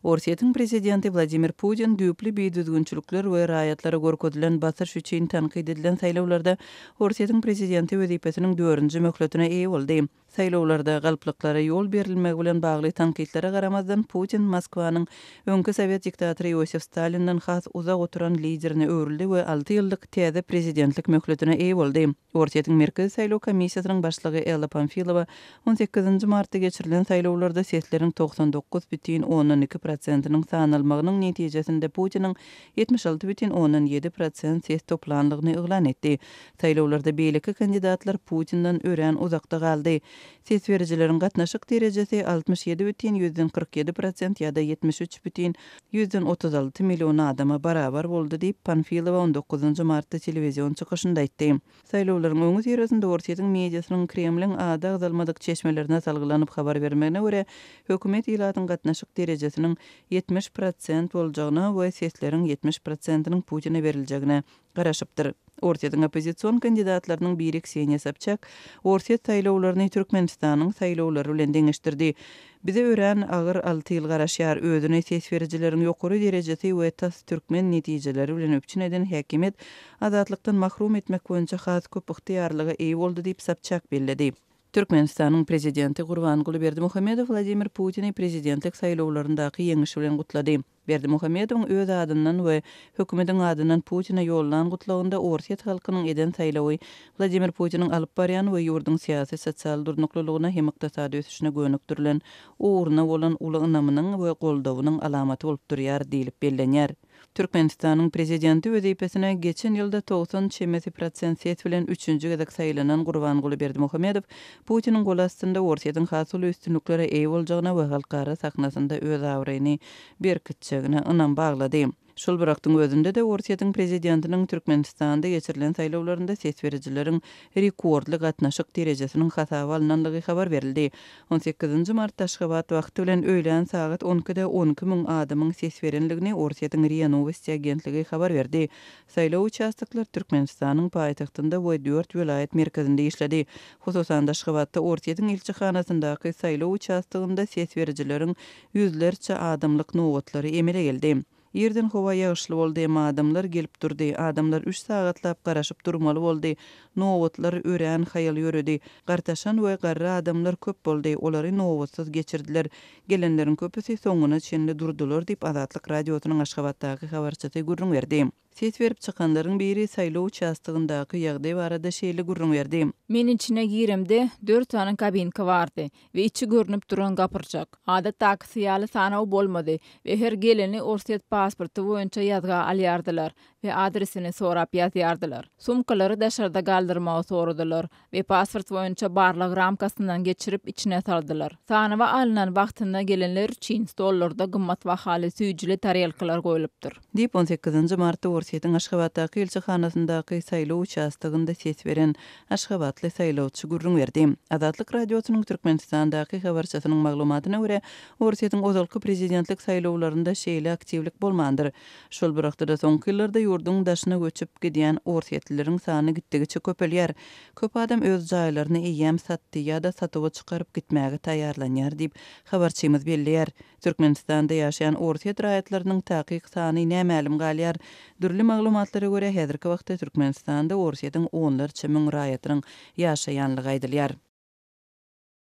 Orsiýetiň prezidenti Vladimir Putin düýpli düzgünçülükler we raýatlary görkezdilen basyş üçin tanqid edilen saýlawlarda Orsiýetiň prezidenti wezipesiniň 4-nji möhletine eýe boldy. Saýlawlarda galplyklara ýol berilmegi bilen bagly tanqidlere garamazdan Putin Moskwanyň öňkü Sowet diktatory Yosif Stalindan has uzak oturan liderine öwrüldi we 6 ýyllyk täze prezidentlik möhletine eýe boldy. Orsiýetiň Merkezi Saýlaw Komissiýasynyň başlygy Ella Pamfilova 18 martda geçirilen saýlawlarda sesleriň 99,2%-nyň sanalmagynyň netijesinde Putiniň 76,7% ses toplanlygyny eglan etdi. Saýlawlarda beýleki kandidatlar Putindan örän uzakda galdy. Ses berijileriň gatnaşyk derejesi 67,47% ýa-da 73,36 million adama barabar boldy diýip Panfilova 19 martda telewizion çykyşynda aýtdy. Saýlawlaryň öňü ýerinde Orsiýetiň mediasynyň Kremliň ada agzalmadyk çeşmelerine salgylanyp habar bermegine görä hökümet ýylatyň gatnaşyk derejesiniň 70% boljagyna we sesleriň 70%-nyň Putin'e beriljegine garaşypdyr. Orsiýetiň opozisiýon kandidatlarynyň biri Ksenia Sobchak Orsiýet saýlawlaryny Türkmenistanyň saýlawlary bilen deňeşdirdi. Bize örän agyr 6 ýyl garaşýar özüne ses berijileriň ýokary derejesi we tas türkmen netijeleri bilen öpçün eden häkimet azatlykdan mahrum etmek boýunça has köp ygtyýarlyga eýe boldy diýip Sobchak belledi. Türkmenistanyň prezidenti Gurbanguly Berdimuhammedow Vladimir Putin'i prezidentlik saýlawlaryndaky ýeňişi bilen gutlady. Berdimuhammedow öz adyndan we hökümetiň adyndan Putin'e ýollanan gutlawynda Orsiýet halkynyň eden saýlawy Vladimir Putin'iň alyp barýan we ýurduň syýasy sosial durnuklylygyna hem ykdysady ösüşine gönükdirilen uğruna bolan uly ynamynyň we goldawynyň alamaty bolup durýar diýilip bellenýär. Türkmenistanyň prezidenti wezipesine geçen ýylda 90% ses bilen 3-nji gezek saýlanan Gurbanguly Berdimuhammedow Putiniň gol astynda Orsiýetiň hasy üstünliklere eýe boljagyna we halkara sahnasynda öz awryny berkitjegine ynam baglady. Şol birakdyň özünde de Orsiýetiň prezidentiniň Türkmenistanda geçirilen saýlawlarynda ses berijileriň rekordly gatnaşyk derejesiniň hasaba alynanlygy habar berildi. 18 martda Aşgabat wagty bilen öýlen saat 12-de 12.000 adamyň ses berenligini Orsiýetiň RIA Novosti agentligi habar berdi. Saýlaw участоклary Türkmenistanyň paýtagtynda we 4 vilayet merkezinde işledi. Hususan Aşgabatda Orsiýetiň ilçehanasyndaky saýlaw участogynda ses berijileriň ýüzlerçe adamlyk nowatlary emele geldi. Ýerden howa ýagyşly boldy, adamlar gelip durdy. Adamlar 3 sagatlap garaşyp durmaly boldy. Nowatlar örän haýal ýöredi. Gartaşan we garry adamlar köp boldy. Olary nowatsyz geçirdiler. Gelenleriň köpüsi soňuna çenli durdular diýip Azatlyk radiosynyň Aşgabatdaky habarçysy gurrun berdi. Ses berip çykanlaryň biri saýlaw участогyndaky ýagdaý barada şeýle gurrun berdi. Men içine giremde 4 tane kabinka vardı ve içi görünüp duran gapyrjak. Adatdaky syýaly sanaw bolmady we her geleni Orsiýet pasporty boýunça ýazga alýardylar we adresini sorap ýazýardylar. Sumkalary daşarda galdyrmagy soradylar we pasport boýunça barlyk ramkasyndan geçirip içine saldylar. Sanawa alynan wagtynda gelenler üçin stollarda gymmat bahaly süýjüli tarelkalar goýulypdyr. Diýip 18 martda Orsiýetiň Aşgabatdaky ilçehanasyndaky saýlaw участогynda ses beren Aşgabatly saýlawçy gurrun berdi. Azatlyk radiosynyň Türkmenistandaky habarçysynyň maglumatyna görä, Orsiýetiň ozalky prezidentlik saýlawlarynda şeýle aktivlik bolmandyr. Şol birakda da soňky ýyllarda ýurduň daşyna göçüp gidýän Orsiýetlileriň sany gitdigiçe köpelýär. Köp adam öz jaýlaryny eýem satdy ýa-da satyba çykaryp gitmäge taýýarlanýar diýip habarçymyz belliýär. Türkmenistanda ýaşaýan Orsiýet raýatlarynyň takyk sany nämälim galýar. Dürli maglumatlara görä häzirki wagtda Türkmenistanda Orsiýetiň onlarça müň raýatynyň ýaşaýanlygy aýdylýar.